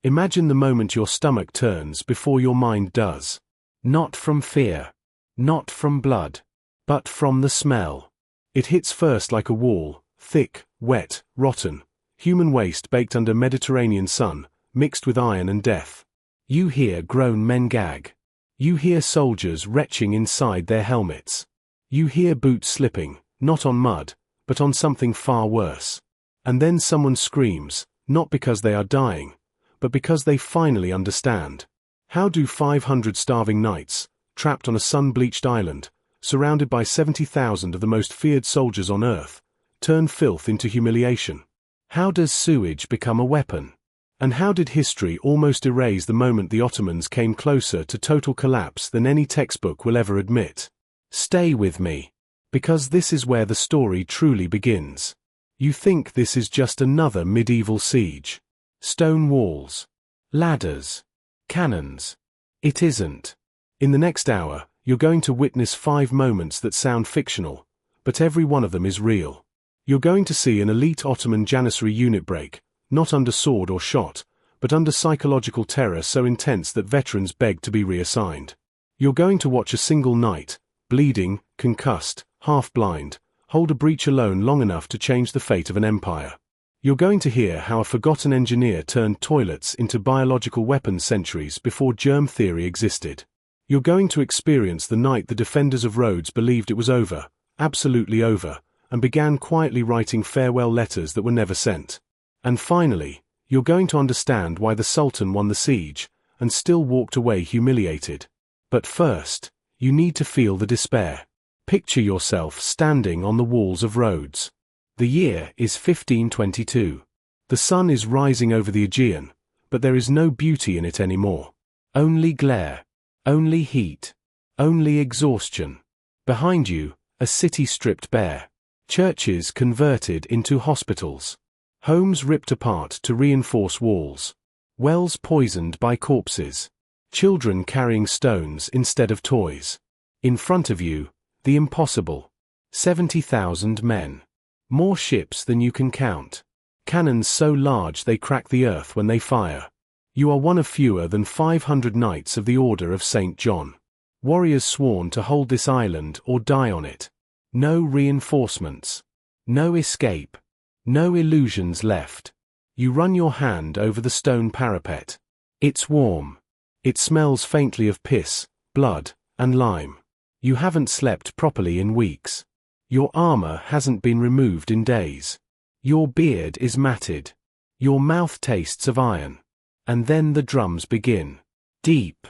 Imagine the moment your stomach turns before your mind does. Not from fear. Not from blood. But from the smell. It hits first like a wall, thick, wet, rotten, human waste baked under Mediterranean sun, mixed with iron and death. You hear grown men gag. You hear soldiers retching inside their helmets. You hear boots slipping, not on mud, but on something far worse. And then someone screams, not because they are dying, but because they finally understand. How do 500 starving knights, trapped on a sun-bleached island, surrounded by 70,000 of the most feared soldiers on earth, turn filth into humiliation? How does sewage become a weapon? And how did history almost erase the moment the Ottomans came closer to total collapse than any textbook will ever admit? Stay with me, because this is where the story truly begins. You think this is just another medieval siege. Stone walls. Ladders. Cannons. It isn't. In the next hour, you're going to witness 5 moments that sound fictional, but every one of them is real. You're going to see an elite Ottoman Janissary unit break, not under sword or shot, but under psychological terror so intense that veterans beg to be reassigned. You're going to watch a single knight, bleeding, concussed, half-blind, hold a breach alone long enough to change the fate of an empire. You're going to hear how a forgotten engineer turned toilets into biological weapons centuries before germ theory existed. You're going to experience the night the defenders of Rhodes believed it was over, absolutely over, and began quietly writing farewell letters that were never sent. And finally, you're going to understand why the Sultan won the siege, and still walked away humiliated. But first, you need to feel the despair. Picture yourself standing on the walls of Rhodes. The year is 1522. The sun is rising over the Aegean, but there is no beauty in it anymore. Only glare. Only heat. Only exhaustion. Behind you, a city stripped bare. Churches converted into hospitals. Homes ripped apart to reinforce walls. Wells poisoned by corpses. Children carrying stones instead of toys. In front of you, the impossible. 70,000 men. More ships than you can count. Cannons so large they crack the earth when they fire. You are one of fewer than 500 knights of the Order of St. John. Warriors sworn to hold this island or die on it. No reinforcements. No escape. No illusions left. You run your hand over the stone parapet. It's warm. It smells faintly of piss, blood, and lime. You haven't slept properly in weeks. Your armor hasn't been removed in days. Your beard is matted. Your mouth tastes of iron. And then the drums begin. Deep.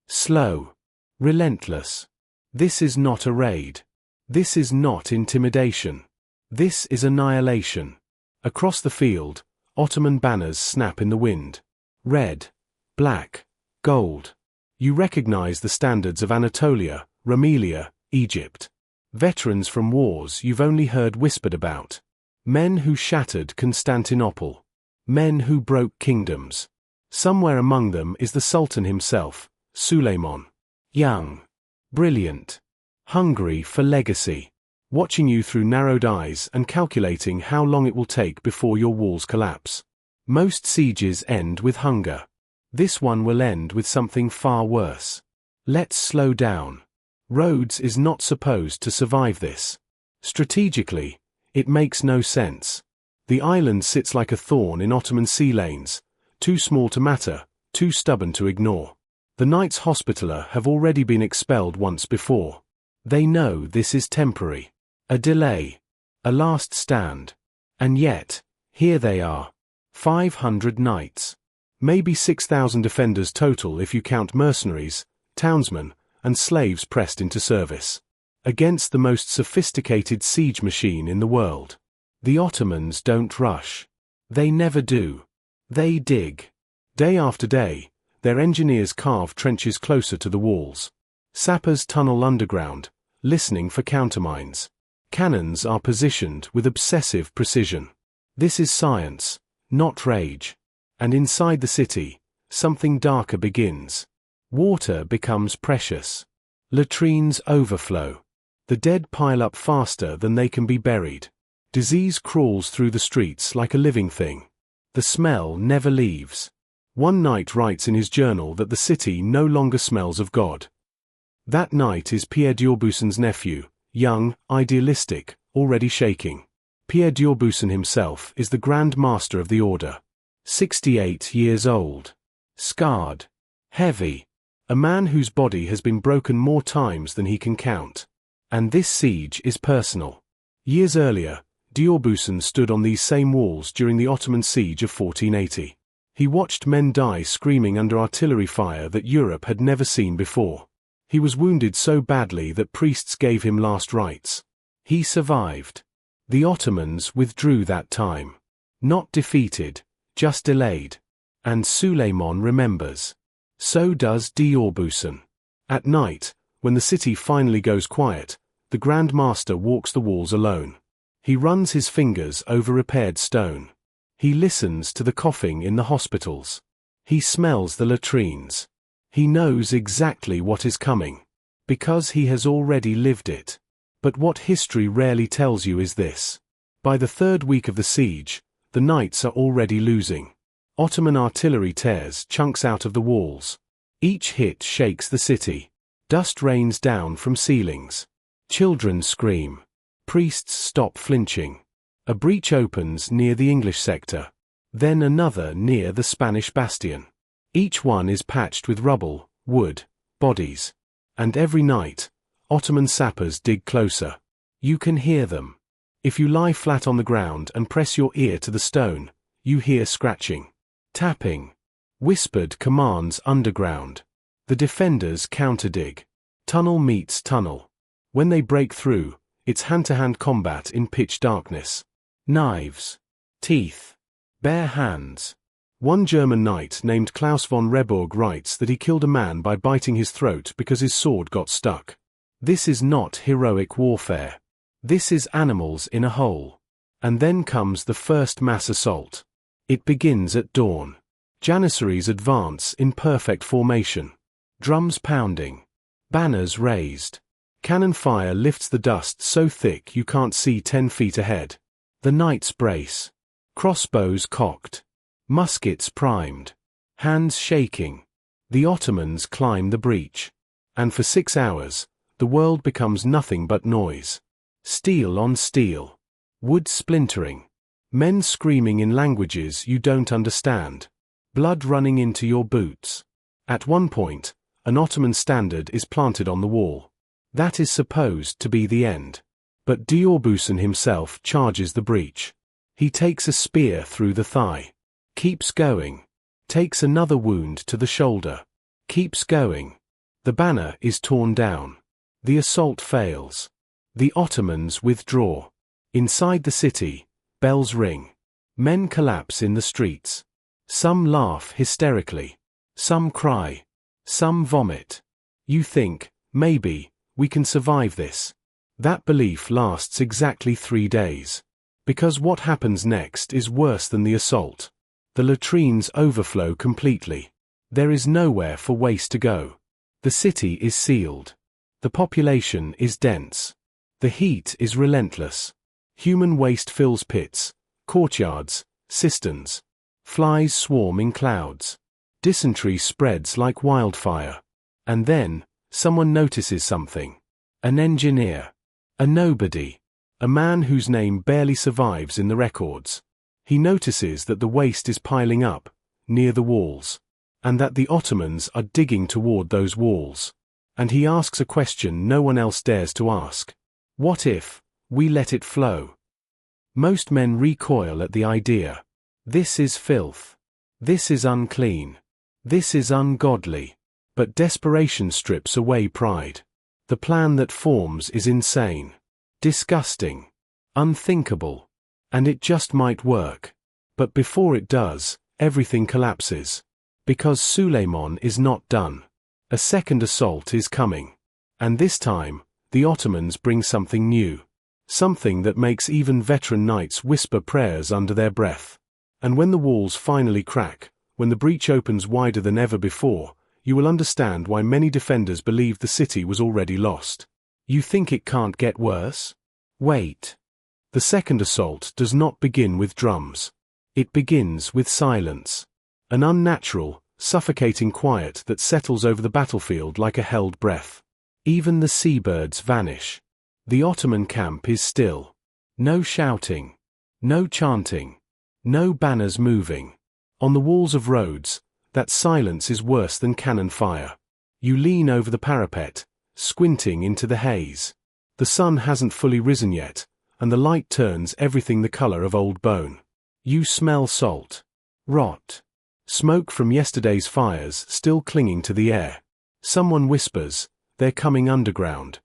Slow. Relentless. This is not a raid. This is not intimidation. This is annihilation. Across the field, Ottoman banners snap in the wind. Red. Black. Gold. You recognize the standards of Anatolia, Rumelia, Egypt. Veterans from wars you've only heard whispered about. Men who shattered Constantinople. Men who broke kingdoms. Somewhere among them is the Sultan himself, Suleiman. Young. Brilliant. Hungry for legacy. Watching you through narrowed eyes and calculating how long it will take before your walls collapse. Most sieges end with hunger. This one will end with something far worse. Let's slow down. Rhodes is not supposed to survive this. Strategically, it makes no sense. The island sits like a thorn in Ottoman sea lanes, too small to matter, too stubborn to ignore. The Knights Hospitaller have already been expelled once before. They know this is temporary. A delay. A last stand. And yet, here they are. 500 knights. Maybe 6,000 defenders total if you count mercenaries, townsmen, and slaves pressed into service. Against the most sophisticated siege machine in the world. The Ottomans don't rush. They never do. They dig. Day after day, their engineers carve trenches closer to the walls. Sappers tunnel underground, listening for countermines. Cannons are positioned with obsessive precision. This is science, not rage. And inside the city, something darker begins. Water becomes precious. Latrines overflow. The dead pile up faster than they can be buried. Disease crawls through the streets like a living thing. The smell never leaves. One knight writes in his journal that the city no longer smells of God. That knight is Pierre d'Aubussen's nephew, young, idealistic, already shaking. Pierre d'Aubussen himself is the Grand Master of the Order. 68 years old. Scarred. Heavy. A man whose body has been broken more times than he can count. And this siege is personal. Years earlier, d'Aubussen stood on these same walls during the Ottoman siege of 1480. He watched men die screaming under artillery fire that Europe had never seen before. He was wounded so badly that priests gave him last rites. He survived. The Ottomans withdrew that time. Not defeated, just delayed. And Suleiman remembers. So does d'Aubussen. At night, when the city finally goes quiet, the Grand Master walks the walls alone. He runs his fingers over repaired stone. He listens to the coughing in the hospitals. He smells the latrines. He knows exactly what is coming, because he has already lived it. But what history rarely tells you is this. By the third week of the siege, the knights are already losing. Ottoman artillery tears chunks out of the walls. Each hit shakes the city. Dust rains down from ceilings. Children scream. Priests stop flinching. A breach opens near the English sector. Then another near the Spanish bastion. Each one is patched with rubble, wood, bodies. And every night, Ottoman sappers dig closer. You can hear them. If you lie flat on the ground and press your ear to the stone, you hear scratching, tapping, whispered commands underground. The defenders counterdig. Tunnel meets tunnel. When they break through, it's hand-to-hand combat in pitch darkness. Knives. Teeth. Bare hands. One German knight named Klaus von Reburg writes that he killed a man by biting his throat because his sword got stuck. This is not heroic warfare. This is animals in a hole. And then comes the first mass assault. It begins at dawn. Janissaries advance in perfect formation. Drums pounding. Banners raised. Cannon fire lifts the dust so thick you can't see 10 feet ahead. The knights brace. Crossbows cocked. Muskets primed. Hands shaking. The Ottomans climb the breach. And for 6 hours, the world becomes nothing but noise. Steel on steel. Wood splintering. Men screaming in languages you don't understand. Blood running into your boots. At one point, an Ottoman standard is planted on the wall. That is supposed to be the end. But d'Aubussen himself charges the breach. He takes a spear through the thigh. Keeps going. Takes another wound to the shoulder. Keeps going. The banner is torn down. The assault fails. The Ottomans withdraw. Inside the city, bells ring. Men collapse in the streets. Some laugh hysterically. Some cry. Some vomit. You think, maybe, we can survive this. That belief lasts exactly 3 days. Because what happens next is worse than the assault. The latrines overflow completely. There is nowhere for waste to go. The city is sealed. The population is dense. The heat is relentless. Human waste fills pits, courtyards, cisterns. Flies swarm in clouds. Dysentery spreads like wildfire. And then, someone notices something. An engineer. A nobody. A man whose name barely survives in the records. He notices that the waste is piling up, near the walls. And that the Ottomans are digging toward those walls. And he asks a question no one else dares to ask. What if we let it flow? Most men recoil at the idea. This is filth. This is unclean. This is ungodly. But desperation strips away pride. The plan that forms is insane. Disgusting. Unthinkable. And it just might work. But before it does, everything collapses. Because Suleiman is not done. A second assault is coming. And this time, the Ottomans bring something new. Something that makes even veteran knights whisper prayers under their breath. And when the walls finally crack, when the breach opens wider than ever before, you will understand why many defenders believed the city was already lost. You think it can't get worse? Wait. The second assault does not begin with drums. It begins with silence. An unnatural, suffocating quiet that settles over the battlefield like a held breath. Even the seabirds vanish. The Ottoman camp is still. No shouting. No chanting. No banners moving. On the walls of Rhodes, that silence is worse than cannon fire. You lean over the parapet, squinting into the haze. The sun hasn't fully risen yet, and the light turns everything the color of old bone. You smell salt. Rot. Smoke from yesterday's fires still clinging to the air. Someone whispers, "They're coming underground."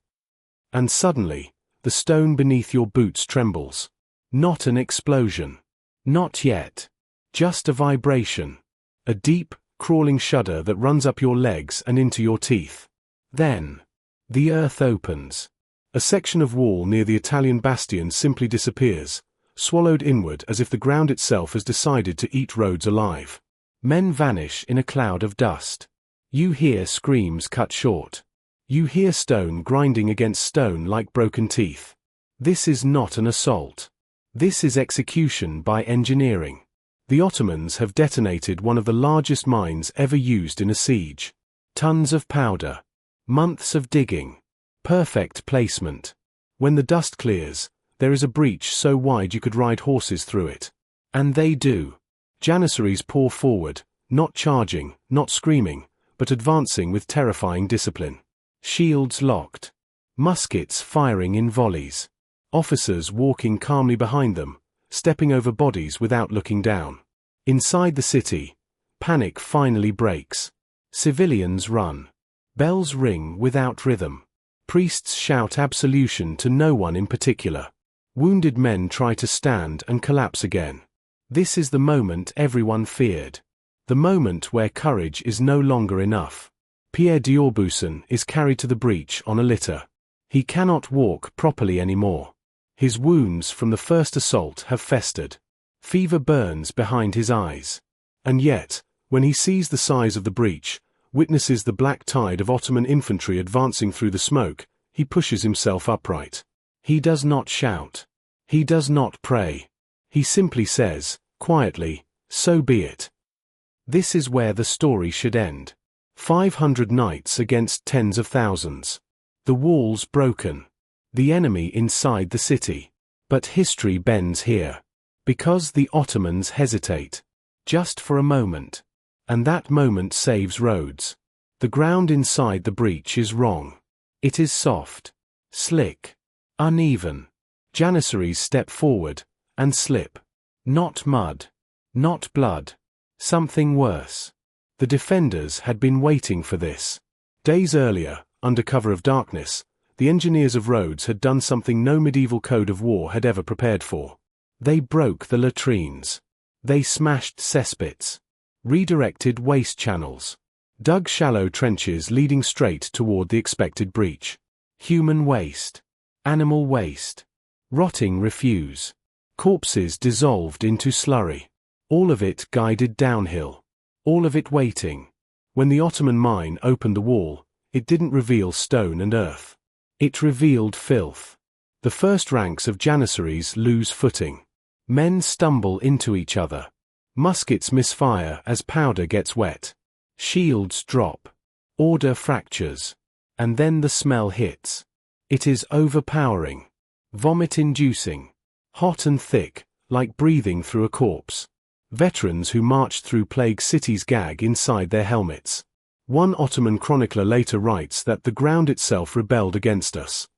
And suddenly, the stone beneath your boots trembles. Not an explosion. Not yet. Just a vibration. A deep, crawling shudder that runs up your legs and into your teeth. Then, the earth opens. A section of wall near the Italian bastion simply disappears, swallowed inward as if the ground itself has decided to eat Rhodes alive. Men vanish in a cloud of dust. You hear screams cut short. You hear stone grinding against stone like broken teeth. This is not an assault. This is execution by engineering. The Ottomans have detonated one of the largest mines ever used in a siege. Tons of powder. Months of digging. Perfect placement. When the dust clears, there is a breach so wide you could ride horses through it. And they do. Janissaries pour forward, not charging, not screaming, but advancing with terrifying discipline. Shields locked. Muskets firing in volleys. Officers walking calmly behind them, stepping over bodies without looking down. Inside the city, panic finally breaks. Civilians run. Bells ring without rhythm. Priests shout absolution to no one in particular. Wounded men try to stand and collapse again. This is the moment everyone feared. The moment where courage is no longer enough. Pierre d'Aubusson is carried to the breach on a litter. He cannot walk properly anymore. His wounds from the first assault have festered. Fever burns behind his eyes. And yet, when he sees the size of the breach, witnesses the black tide of Ottoman infantry advancing through the smoke, he pushes himself upright. He does not shout. He does not pray. He simply says, quietly, "So be it." This is where the story should end. 500 knights against tens of thousands. The walls broken. The enemy inside the city. But history bends here. Because the Ottomans hesitate. Just for a moment. And that moment saves Rhodes. The ground inside the breach is wrong. It is soft. Slick. Uneven. Janissaries step forward, and slip. Not mud. Not blood. Something worse. The defenders had been waiting for this. Days earlier, under cover of darkness, the engineers of Rhodes had done something no medieval code of war had ever prepared for. They broke the latrines. They smashed cesspits. Redirected waste channels. Dug shallow trenches leading straight toward the expected breach. Human waste. Animal waste. Rotting refuse. Corpses dissolved into slurry. All of it guided downhill. All of it waiting. When the Ottoman mine opened the wall, it didn't reveal stone and earth. It revealed filth. The first ranks of Janissaries lose footing. Men stumble into each other. Muskets misfire as powder gets wet. Shields drop. Order fractures. And then the smell hits. It is overpowering. Vomit-inducing. Hot and thick, like breathing through a corpse. Veterans who marched through plague cities gag inside their helmets. One Ottoman chronicler later writes that the ground itself rebelled against us.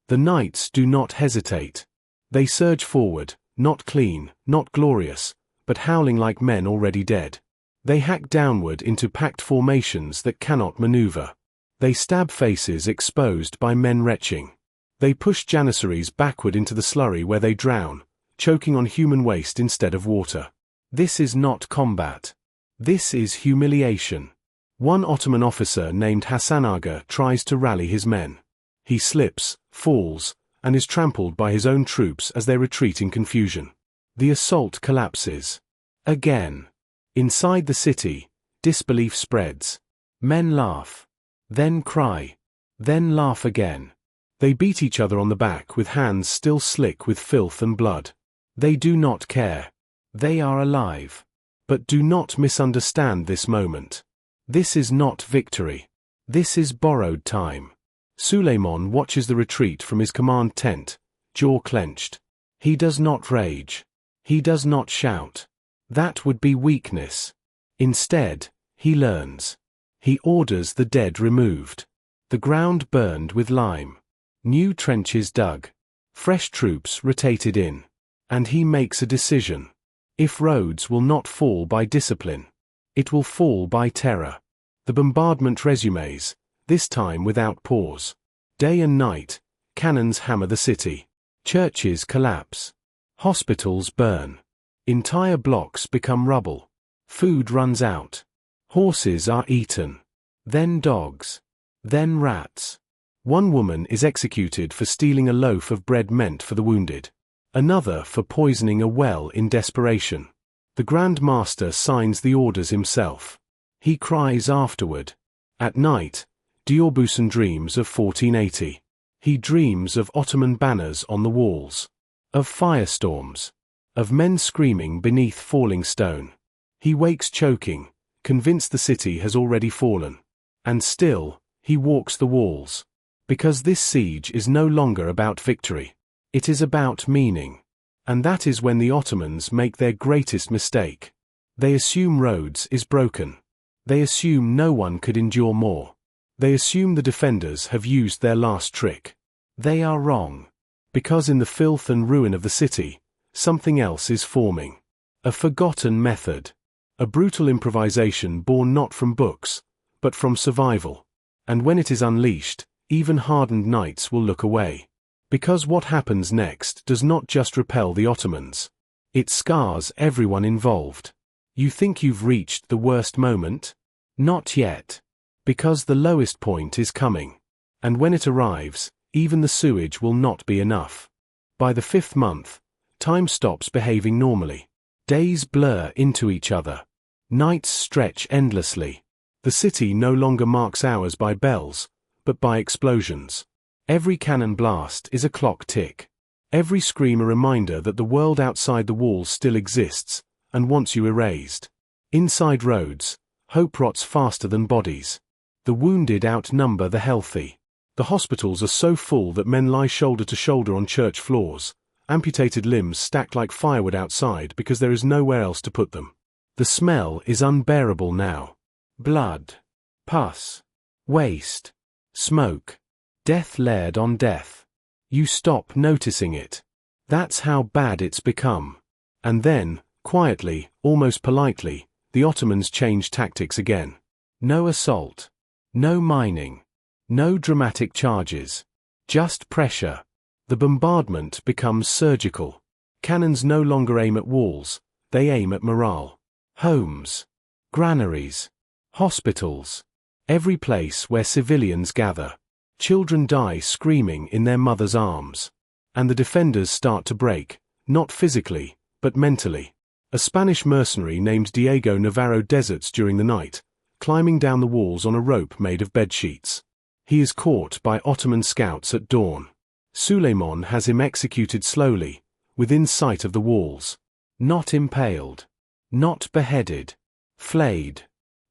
The knights do not hesitate. They surge forward, not clean, not glorious, but howling like men already dead. They hack downward into packed formations that cannot maneuver. They stab faces exposed by men retching. They push Janissaries backward into the slurry where they drown, choking on human waste instead of water. This is not combat. This is humiliation. One Ottoman officer named Hasan Aga tries to rally his men. He slips, falls, and is trampled by his own troops as they retreat in confusion. The assault collapses. Again. Inside the city, disbelief spreads. Men laugh. Then cry. Then laugh again. They beat each other on the back with hands still slick with filth and blood. They do not care. They are alive. But do not misunderstand this moment. This is not victory. This is borrowed time. Suleiman watches the retreat from his command tent, jaw clenched. He does not rage. He does not shout. That would be weakness. Instead, he learns. He orders the dead removed. The ground burned with lime. New trenches dug. Fresh troops rotated in. And he makes a decision. If Rhodes will not fall by discipline, it will fall by terror. The bombardment resumes, this time without pause. Day and night, cannons hammer the city. Churches collapse. Hospitals burn. Entire blocks become rubble. Food runs out. Horses are eaten. Then dogs. Then rats. One woman is executed for stealing a loaf of bread meant for the wounded. Another for poisoning a well in desperation. The Grand Master signs the orders himself. He cries afterward. At night, Diorbusan dreams of 1480. He dreams of Ottoman banners on the walls. Of firestorms. Of men screaming beneath falling stone. He wakes choking, convinced the city has already fallen. And still, he walks the walls. Because this siege is no longer about victory. It is about meaning. And that is when the Ottomans make their greatest mistake. They assume Rhodes is broken. They assume no one could endure more. They assume the defenders have used their last trick. They are wrong. Because in the filth and ruin of the city, something else is forming. A forgotten method. A brutal improvisation born not from books, but from survival. And when it is unleashed, even hardened knights will look away. Because what happens next does not just repel the Ottomans. It scars everyone involved. You think you've reached the worst moment? Not yet. Because the lowest point is coming. And when it arrives, even the sewage will not be enough. By the 5th month, time stops behaving normally. Days blur into each other. Nights stretch endlessly. The city no longer marks hours by bells, but by explosions. Every cannon blast is a clock tick. Every scream a reminder that the world outside the walls still exists, and wants you erased. Inside Rhodes, hope rots faster than bodies. The wounded outnumber the healthy. The hospitals are so full that men lie shoulder to shoulder on church floors, amputated limbs stacked like firewood outside because there is nowhere else to put them. The smell is unbearable now. Blood. Pus. Waste. Smoke. Death layered on death. You stop noticing it. That's how bad it's become. And then, quietly, almost politely, the Ottomans change tactics again. No assault. No mining. No dramatic charges. Just pressure. The bombardment becomes surgical. Cannons no longer aim at walls, they aim at morale. Homes. Granaries. Hospitals. Every place where civilians gather. Children die screaming in their mother's arms. And the defenders start to break, not physically, but mentally. A Spanish mercenary named Diego Navarro deserts during the night, climbing down the walls on a rope made of bedsheets. He is caught by Ottoman scouts at dawn. Suleiman has him executed slowly, within sight of the walls. Not impaled. Not beheaded. Flayed.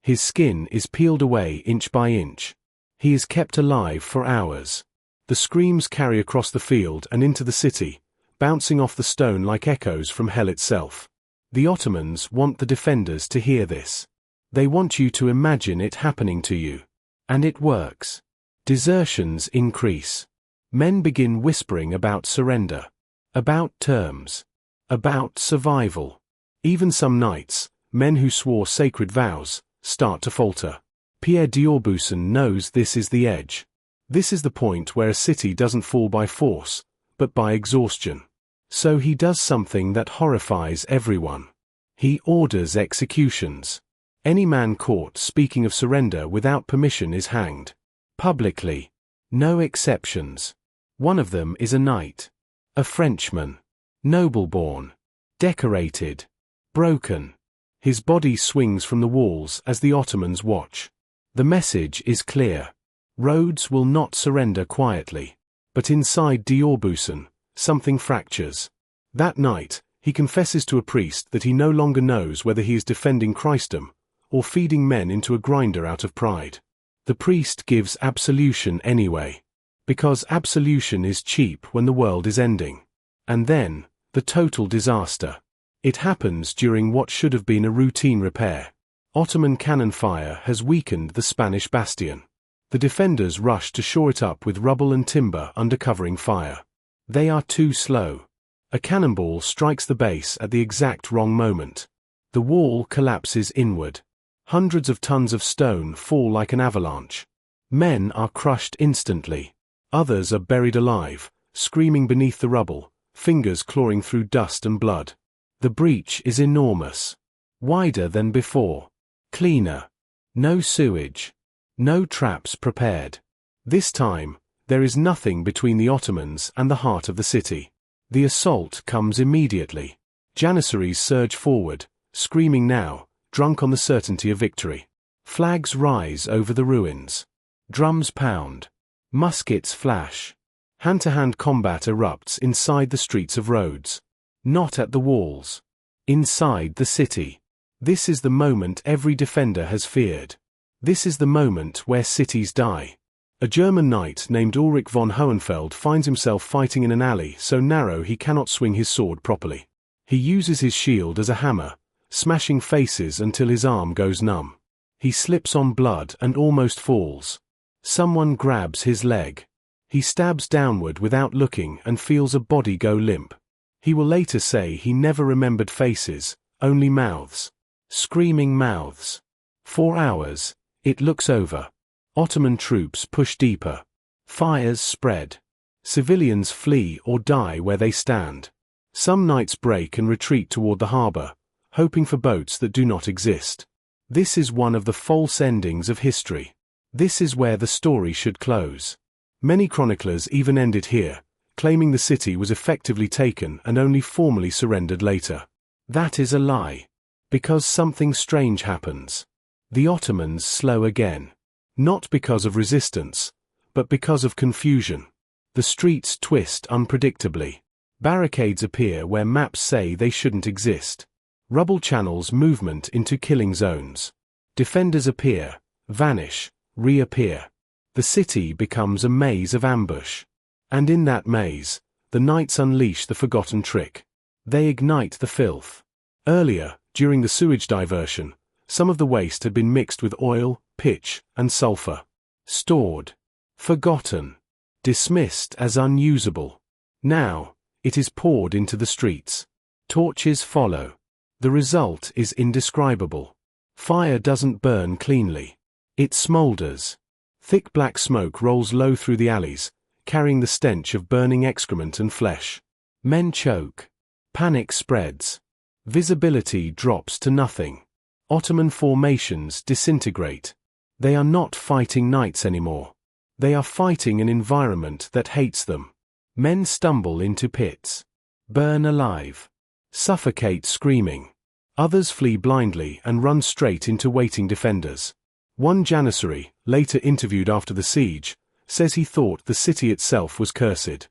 His skin is peeled away inch by inch. He is kept alive for hours. The screams carry across the field and into the city, bouncing off the stone like echoes from hell itself. The Ottomans want the defenders to hear this. They want you to imagine it happening to you. And it works. Desertions increase. Men begin whispering about surrender. About terms. About survival. Even some knights, men who swore sacred vows, start to falter. Pierre Diorbusan knows this is the edge. This is the point where a city doesn't fall by force, but by exhaustion. So he does something that horrifies everyone. He orders executions. Any man caught speaking of surrender without permission is hanged. Publicly. No exceptions. One of them is a knight. A Frenchman. Noble-born. Decorated. Broken. His body swings from the walls as the Ottomans watch. The message is clear. Rhodes will not surrender quietly. But inside Diorbusan, something fractures. That night, He confesses to a priest that he no longer knows whether he is defending Christendom or feeding men into a grinder out of pride. The priest gives absolution anyway, because absolution is cheap when the world is ending. And then, the total disaster. It happens during what should have been a routine repair. Ottoman cannon fire has weakened the Spanish bastion. The defenders rush to shore it up with rubble and timber under covering fire. They are too slow. A cannonball strikes the base at the exact wrong moment. The wall collapses inward. Hundreds of tons of stone fall like an avalanche. Men are crushed instantly. Others are buried alive, screaming beneath the rubble, fingers clawing through dust and blood. The breach is enormous. Wider than before. Cleaner. No sewage. No traps prepared. This time, there is nothing between the Ottomans and the heart of the city. The assault comes immediately. Janissaries surge forward, screaming now, drunk on the certainty of victory. Flags rise over the ruins. Drums pound. Muskets flash. Hand-to-hand combat erupts inside the streets of Rhodes. Not at the walls. Inside the city. This is the moment every defender has feared. This is the moment where cities die. A German knight named Ulrich von Hohenfeld finds himself fighting in an alley so narrow he cannot swing his sword properly. He uses his shield as a hammer, smashing faces until his arm goes numb. He slips on blood and almost falls. Someone grabs his leg. He stabs downward without looking and feels a body go limp. He will later say he never remembered faces, only mouths. Screaming mouths. For hours, it looks over. Ottoman troops push deeper. Fires spread. Civilians flee or die where they stand. Some knights break and retreat toward the harbor, hoping for boats that do not exist. This is one of the false endings of history. This is where the story should close. Many chroniclers even end it here, claiming the city was effectively taken and only formally surrendered later. That is a lie. Because something strange happens. The Ottomans slow again. Not because of resistance, but because of confusion. The streets twist unpredictably. Barricades appear where maps say they shouldn't exist. Rubble channels movement into killing zones. Defenders appear, vanish, reappear. The city becomes a maze of ambush. And in that maze, the knights unleash the forgotten trick. They ignite the filth. Earlier, during the sewage diversion, some of the waste had been mixed with oil, pitch, and sulfur. Stored. Forgotten. Dismissed as unusable. Now, it is poured into the streets. Torches follow. The result is indescribable. Fire doesn't burn cleanly. It smolders. Thick black smoke rolls low through the alleys, carrying the stench of burning excrement and flesh. Men choke. Panic spreads. Visibility drops to nothing. Ottoman formations disintegrate. They are not fighting knights anymore. They are fighting an environment that hates them. Men stumble into pits. Burn alive. Suffocate screaming. Others flee blindly and run straight into waiting defenders. One Janissary, later interviewed after the siege, says he thought the city itself was cursed.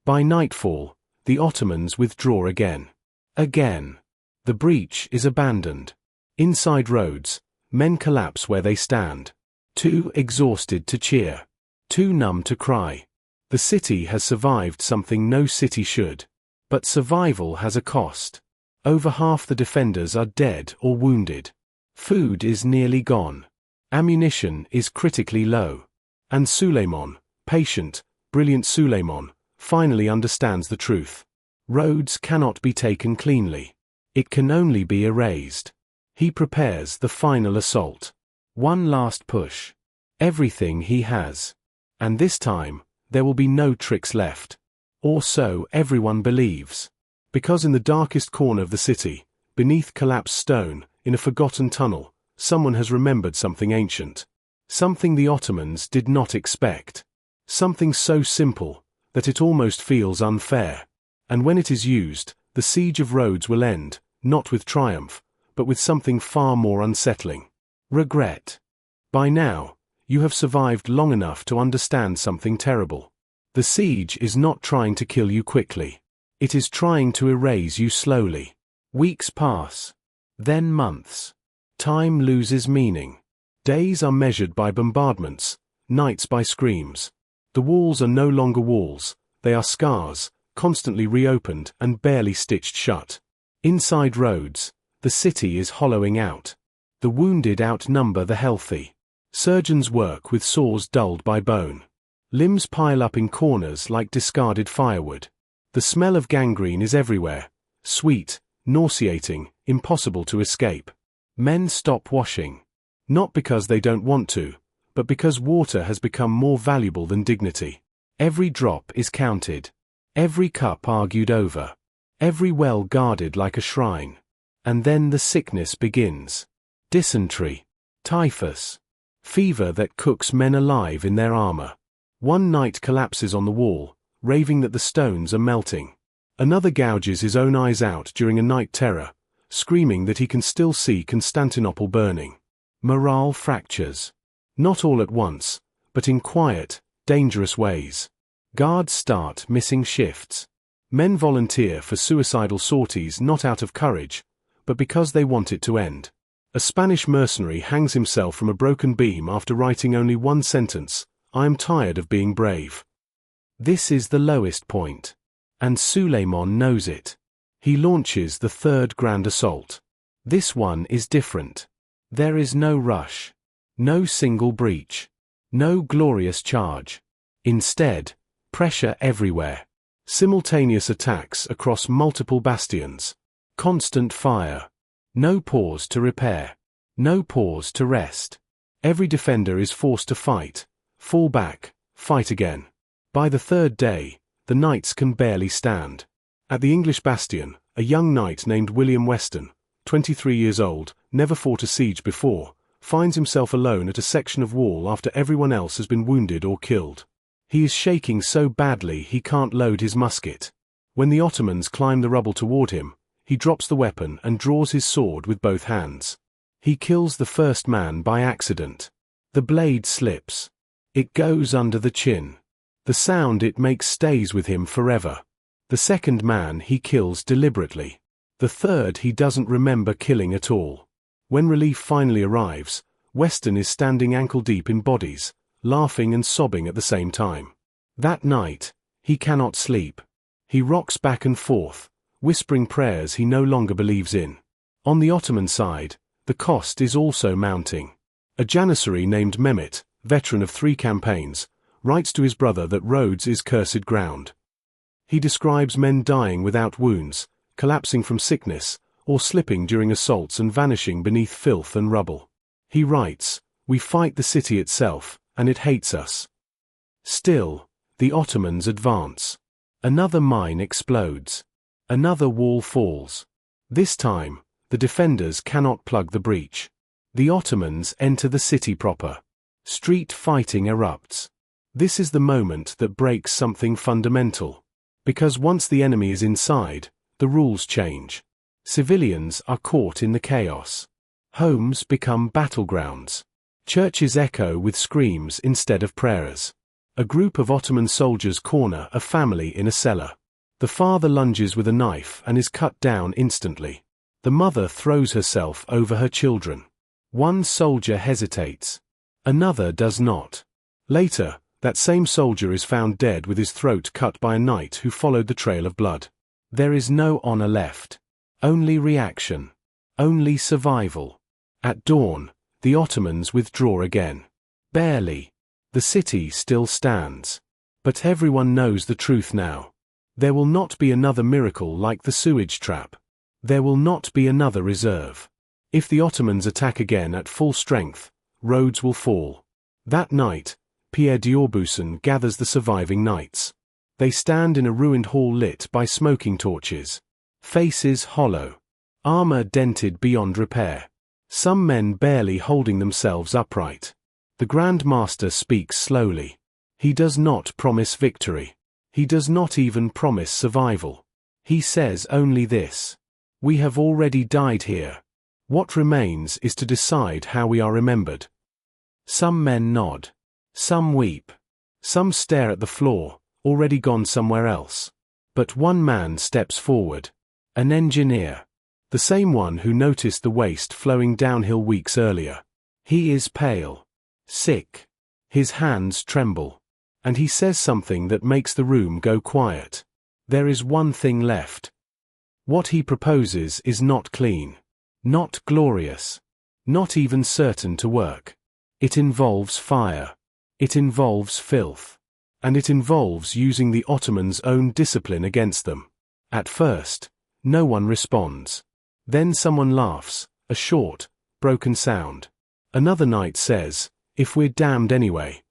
By nightfall, the Ottomans withdraw again. Again. The breach is abandoned. Inside Rhodes, men collapse where they stand. Too exhausted to cheer. Too numb to cry. The city has survived something no city should. But survival has a cost. Over half the defenders are dead or wounded. Food is nearly gone. Ammunition is critically low. And Suleiman, patient, brilliant Suleiman, finally understands the truth. Rhodes cannot be taken cleanly. It can only be erased. He prepares the final assault. One last push. Everything he has. And this time, there will be no tricks left. Or so everyone believes. Because in the darkest corner of the city, beneath collapsed stone, in a forgotten tunnel, someone has remembered something ancient. Something the Ottomans did not expect. Something so simple, that it almost feels unfair. And when it is used, the Siege of Rhodes will end, not with triumph, but with something far more unsettling. Regret. By now, you have survived long enough to understand something terrible. The siege is not trying to kill you quickly. It is trying to erase you slowly. Weeks pass. Then months. Time loses meaning. Days are measured by bombardments, nights by screams. The walls are no longer walls, they are scars, constantly reopened and barely stitched shut. Inside Rhodes, the city is hollowing out. The wounded outnumber the healthy. Surgeons work with sores dulled by bone. Limbs pile up in corners like discarded firewood. The smell of gangrene is everywhere, sweet, nauseating, impossible to escape. Men stop washing. Not because they don't want to, but because water has become more valuable than dignity. Every drop is counted. Every cup argued over. Every well guarded like a shrine. And then the sickness begins. Dysentery. Typhus. Fever that cooks men alive in their armor. One knight collapses on the wall, raving that the stones are melting. Another gouges his own eyes out during a night terror, screaming that he can still see Constantinople burning. Morale fractures. Not all at once, but in quiet, dangerous ways. Guards start missing shifts. Men volunteer for suicidal sorties not out of courage, but because they want it to end. A Spanish mercenary hangs himself from a broken beam after writing only one sentence, "I am tired of being brave." This is the lowest point. And Suleiman knows it. He launches the third grand assault. This one is different. There is no rush. No single breach. No glorious charge. Instead, pressure everywhere. Simultaneous attacks across multiple bastions. Constant fire. No pause to repair. No pause to rest. Every defender is forced to fight, fall back, fight again. By the third day, the knights can barely stand. At the English bastion, a young knight named William Weston, 23 years old, never fought a siege before, finds himself alone at a section of wall after everyone else has been wounded or killed. He is shaking so badly he can't load his musket. When the Ottomans climb the rubble toward him, he drops the weapon and draws his sword with both hands. He kills the first man by accident. The blade slips. It goes under the chin. The sound it makes stays with him forever. The second man he kills deliberately. The third he doesn't remember killing at all. When relief finally arrives, Weston is standing ankle-deep in bodies, laughing and sobbing at the same time. That night, he cannot sleep. He rocks back and forth, whispering prayers he no longer believes in. On the Ottoman side, the cost is also mounting. A Janissary named Mehmet, veteran of 3 campaigns, writes to his brother that Rhodes is cursed ground. He describes men dying without wounds, collapsing from sickness, or slipping during assaults and vanishing beneath filth and rubble. He writes, "We fight the city itself, and it hates us." Still, the Ottomans advance. Another mine explodes. Another wall falls. This time, the defenders cannot plug the breach. The Ottomans enter the city proper. Street fighting erupts. This is the moment that breaks something fundamental. Because once the enemy is inside, the rules change. Civilians are caught in the chaos. Homes become battlegrounds. Churches echo with screams instead of prayers. A group of Ottoman soldiers corner a family in a cellar. The father lunges with a knife and is cut down instantly. The mother throws herself over her children. One soldier hesitates. Another does not. Later, that same soldier is found dead with his throat cut by a knight who followed the trail of blood. There is no honor left. Only reaction. Only survival. At dawn, the Ottomans withdraw again. Barely. The city still stands. But everyone knows the truth now. There will not be another miracle like the sewage trap. There will not be another reserve. If the Ottomans attack again at full strength, Rhodes will fall. That night, Pierre d'Aubusson gathers the surviving knights. They stand in a ruined hall lit by smoking torches. Faces hollow. Armor dented beyond repair. Some men barely holding themselves upright. The Grand Master speaks slowly. He does not promise victory. He does not even promise survival. He says only this: "We have already died here. What remains is to decide how we are remembered." Some men nod. Some weep. Some stare at the floor, already gone somewhere else. But one man steps forward. An engineer. The same one who noticed the waste flowing downhill weeks earlier. He is pale. Sick. His hands tremble. And he says something that makes the room go quiet. There is one thing left. What he proposes is not clean. Not glorious. Not even certain to work. It involves fire. It involves filth. And it involves using the Ottomans' own discipline against them. At first, no one responds. Then someone laughs, a short, broken sound. Another knight says, "If we're damned anyway."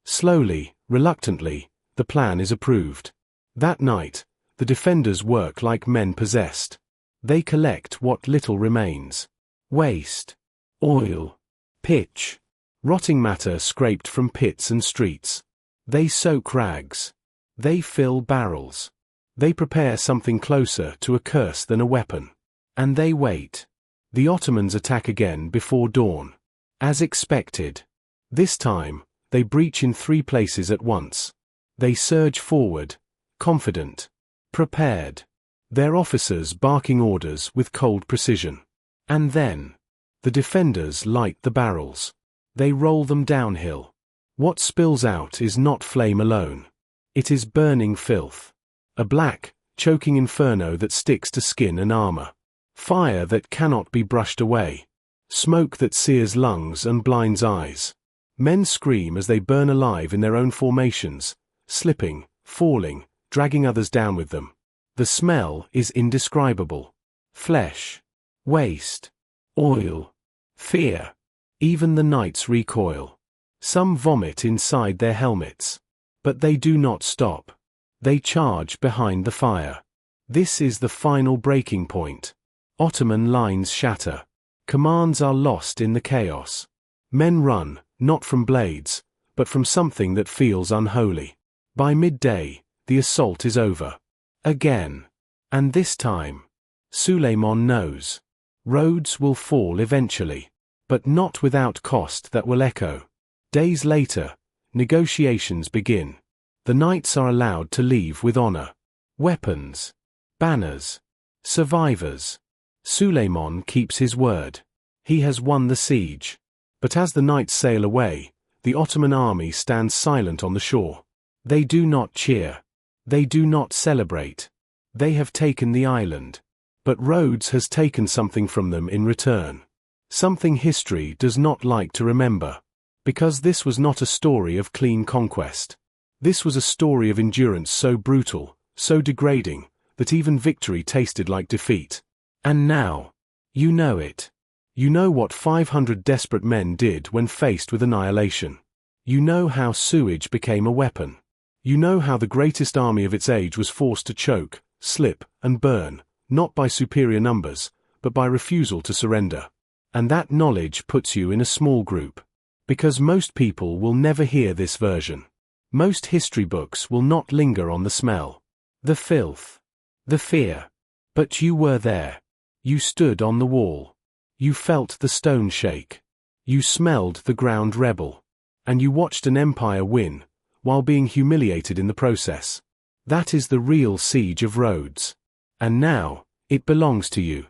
Slowly, reluctantly, the plan is approved. That night, the defenders work like men possessed. They collect what little remains. Waste. Oil. Pitch. Rotting matter scraped from pits and streets. They soak rags. They fill barrels. They prepare something closer to a curse than a weapon. And they wait. The Ottomans attack again before dawn. As expected. This time, they breach in 3 places at once. They surge forward, confident, prepared. Their officers barking orders with cold precision. And then, the defenders light the barrels. They roll them downhill. What spills out is not flame alone. It is burning filth. A black, choking inferno that sticks to skin and armor. Fire that cannot be brushed away. Smoke that sears lungs and blinds eyes. Men scream as they burn alive in their own formations, slipping, falling, dragging others down with them. The smell is indescribable. Flesh. Waste. Oil. Fear. Even the knights recoil. Some vomit inside their helmets. But they do not stop. They charge behind the fire. This is the final breaking point. Ottoman lines shatter. Commands are lost in the chaos. Men run, not from blades, but from something that feels unholy. By midday, the assault is over. Again. And this time, Suleiman knows. Rhodes will fall eventually. But not without cost that will echo. Days later, negotiations begin. The knights are allowed to leave with honor. Weapons. Banners. Survivors. Suleiman keeps his word. He has won the siege. But as the knights sail away, the Ottoman army stands silent on the shore. They do not cheer. They do not celebrate. They have taken the island. But Rhodes has taken something from them in return. Something history does not like to remember. Because this was not a story of clean conquest. This was a story of endurance so brutal, so degrading, that even victory tasted like defeat. And now, you know it. You know what 500 desperate men did when faced with annihilation. You know how sewage became a weapon. You know how the greatest army of its age was forced to choke, slip, and burn, not by superior numbers, but by refusal to surrender. And that knowledge puts you in a small group. Because most people will never hear this version. Most history books will not linger on the smell. The filth. The fear. But you were there. You stood on the wall. You felt the stone shake. You smelled the ground rebel. And you watched an empire win, while being humiliated in the process. That is the real Siege of Rhodes. And now, it belongs to you.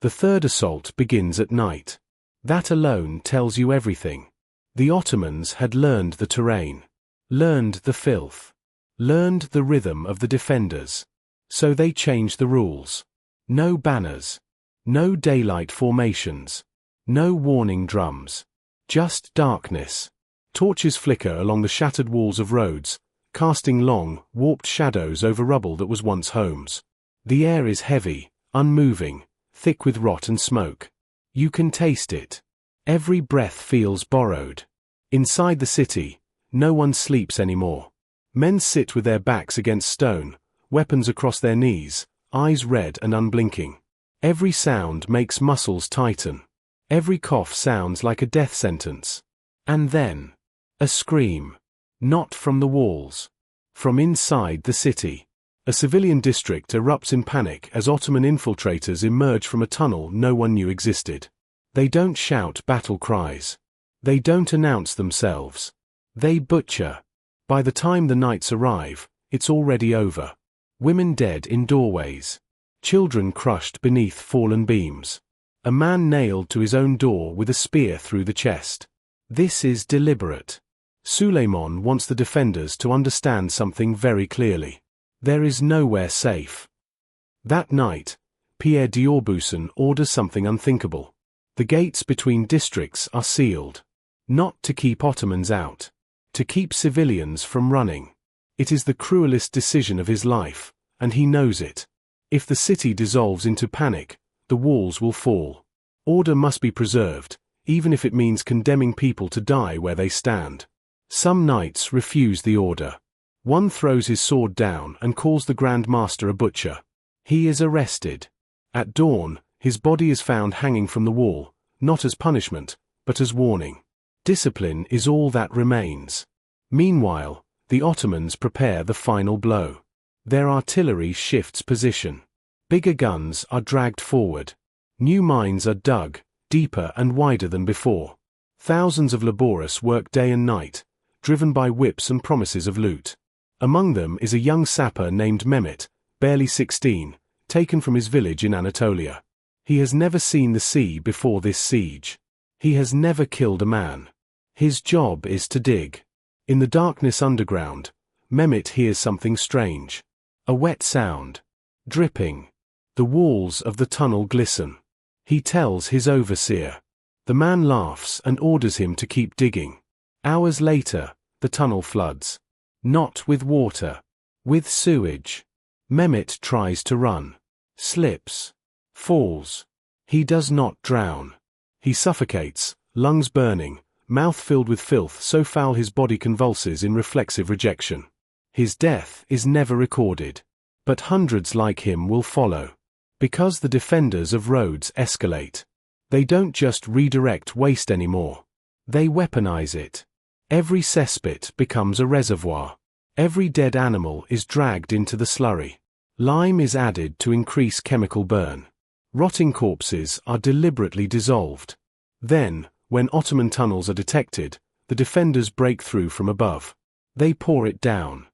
The third assault begins at night. That alone tells you everything. The Ottomans had learned the terrain, learned the filth, learned the rhythm of the defenders. So they changed the rules. No banners, no daylight formations, no warning drums, just darkness. Torches flicker along the shattered walls of Rhodes, casting long, warped shadows over rubble that was once homes. The air is heavy, unmoving, thick with rot and smoke. You can taste it. Every breath feels borrowed. Inside the city, no one sleeps anymore. Men sit with their backs against stone, weapons across their knees, eyes red and unblinking. Every sound makes muscles tighten. Every cough sounds like a death sentence. And then, a scream. Not from the walls. From inside the city. A civilian district erupts in panic as Ottoman infiltrators emerge from a tunnel no one knew existed. They don't shout battle cries. They don't announce themselves. They butcher. By the time the knights arrive, it's already over. Women dead in doorways. Children crushed beneath fallen beams. A man nailed to his own door with a spear through the chest. This is deliberate. Suleiman wants the defenders to understand something very clearly. There is nowhere safe. That night, Pierre d'Aubusson orders something unthinkable. The gates between districts are sealed. Not to keep Ottomans out. To keep civilians from running. It is the cruelest decision of his life, and he knows it. If the city dissolves into panic, the walls will fall. Order must be preserved, even if it means condemning people to die where they stand. Some knights refuse the order. One throws his sword down and calls the Grand Master a butcher. He is arrested. At dawn, his body is found hanging from the wall, not as punishment, but as warning. Discipline is all that remains. Meanwhile, the Ottomans prepare the final blow. Their artillery shifts position. Bigger guns are dragged forward. New mines are dug, deeper and wider than before. Thousands of laborious work day and night, driven by whips and promises of loot. Among them is a young sapper named Mehmet, barely 16, taken from his village in Anatolia. He has never seen the sea before this siege. He has never killed a man. His job is to dig. In the darkness underground, Mehmet hears something strange. A wet sound. Dripping. The walls of the tunnel glisten. He tells his overseer. The man laughs and orders him to keep digging. Hours later, the tunnel floods. Not with water. With sewage. Mehmet tries to run. Slips. Falls. He does not drown. He suffocates, lungs burning, mouth filled with filth so foul his body convulses in reflexive rejection. His death is never recorded. But hundreds like him will follow. Because the defenders of Rhodes escalate. They don't just redirect waste anymore. They weaponize it. Every cesspit becomes a reservoir. Every dead animal is dragged into the slurry. Lime is added to increase chemical burn. Rotting corpses are deliberately dissolved. Then, when Ottoman tunnels are detected, the defenders break through from above. They pour it down.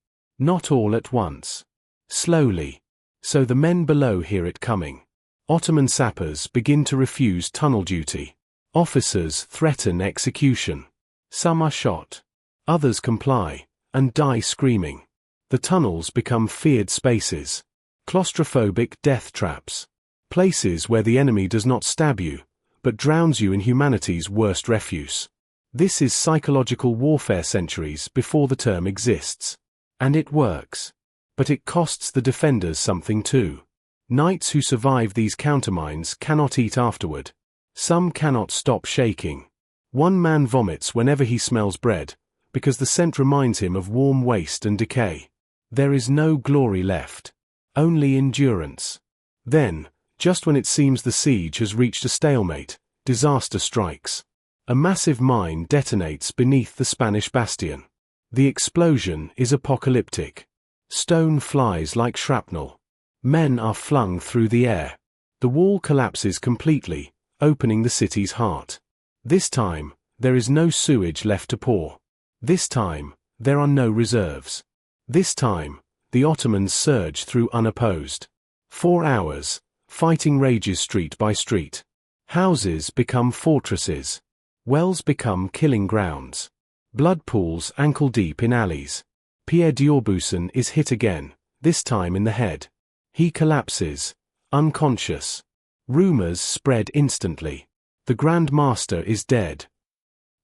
Not all at once. Slowly. So the men below hear it coming. Ottoman sappers begin to refuse tunnel duty. Officers threaten execution. Some are shot. Others comply, and die screaming. The tunnels become feared spaces. Claustrophobic death traps. Places where the enemy does not stab you, but drowns you in humanity's worst refuse. This is psychological warfare centuries before the term exists. And it works. But it costs the defenders something too. Knights who survive these countermines cannot eat afterward. Some cannot stop shaking. One man vomits whenever he smells bread, because the scent reminds him of warm waste and decay. There is no glory left. Only endurance. Then, just when it seems the siege has reached a stalemate, disaster strikes. A massive mine detonates beneath the Spanish bastion. The explosion is apocalyptic. Stone flies like shrapnel. Men are flung through the air. The wall collapses completely, opening the city's heart. This time, there is no sewage left to pour. This time, there are no reserves. This time, the Ottomans surge through unopposed. 4 hours, fighting rages street by street. Houses become fortresses. Wells become killing grounds. Blood pools ankle deep in alleys. Pierre d'Aubusson is hit again, this time in the head. He collapses, unconscious. Rumors spread instantly. The Grand Master is dead.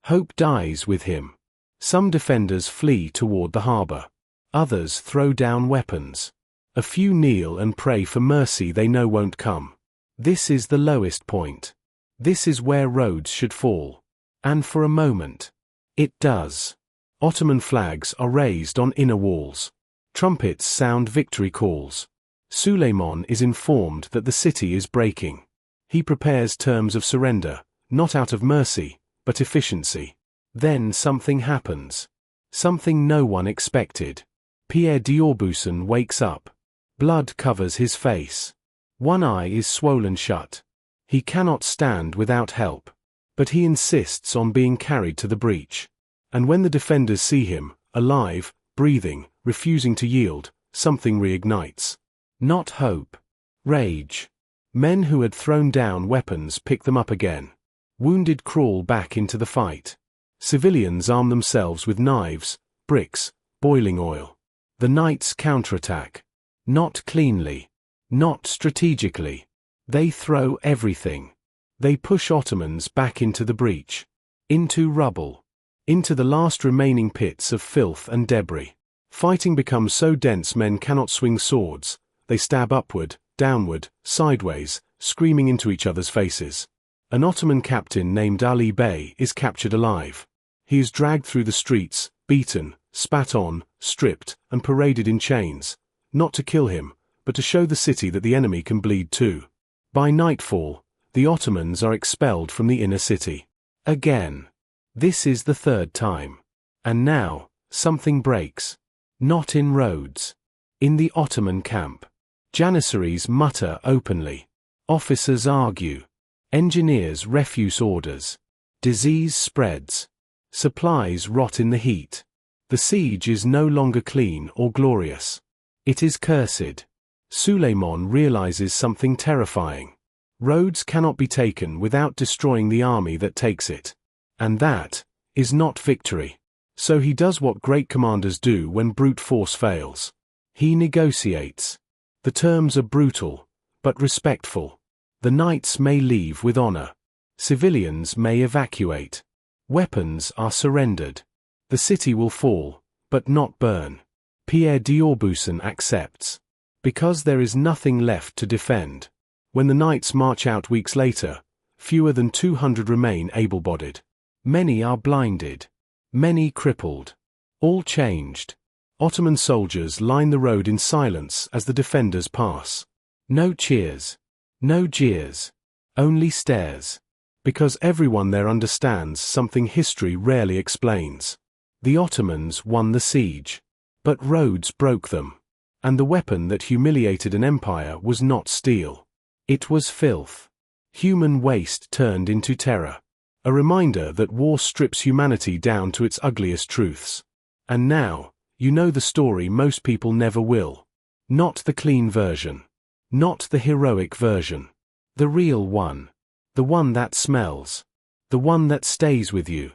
Hope dies with him. Some defenders flee toward the harbor. Others throw down weapons. A few kneel and pray for mercy they know won't come. This is the lowest point. This is where Rhodes should fall. And for a moment, it does. Ottoman flags are raised on inner walls. Trumpets sound victory calls. Suleiman is informed that the city is breaking. He prepares terms of surrender, not out of mercy, but efficiency. Then something happens. Something no one expected. Pierre d'Aubusson wakes up. Blood covers his face. One eye is swollen shut. He cannot stand without help. But he insists on being carried to the breach. And when the defenders see him, alive, breathing, refusing to yield, something reignites. Not hope. Rage. Men who had thrown down weapons pick them up again. Wounded crawl back into the fight. Civilians arm themselves with knives, bricks, boiling oil. The knights counterattack. Not cleanly. Not strategically. They throw everything. They push Ottomans back into the breach. Into rubble. Into the last remaining pits of filth and debris. Fighting becomes so dense men cannot swing swords. They stab upward, downward, sideways, screaming into each other's faces. An Ottoman captain named Ali Bey is captured alive. He is dragged through the streets, beaten, spat on, stripped, and paraded in chains, not to kill him, but to show the city that the enemy can bleed too. By nightfall, the Ottomans are expelled from the inner city. Again. This is the third time. And now, something breaks. Not in Rhodes. In the Ottoman camp. Janissaries mutter openly. Officers argue. Engineers refuse orders. Disease spreads. Supplies rot in the heat. The siege is no longer clean or glorious. It is cursed. Suleiman realizes something terrifying. Rhodes cannot be taken without destroying the army that takes it. And that is not victory. So he does what great commanders do when brute force fails. He negotiates. The terms are brutal, but respectful. The knights may leave with honor. Civilians may evacuate. Weapons are surrendered. The city will fall, but not burn. Pierre d'Aubusson accepts. Because there is nothing left to defend. When the knights march out weeks later, fewer than 200 remain able-bodied. Many are blinded. Many crippled. All changed. Ottoman soldiers line the road in silence as the defenders pass. No cheers. No jeers. Only stares. Because everyone there understands something history rarely explains. The Ottomans won the siege. But Rhodes broke them. And the weapon that humiliated an empire was not steel. It was filth. Human waste turned into terror. A reminder that war strips humanity down to its ugliest truths. And now, you know the story most people never will. Not the clean version. Not the heroic version. The real one. The one that smells. The one that stays with you.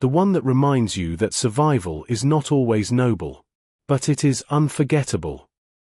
The one that reminds you that survival is not always noble. But it is unforgettable.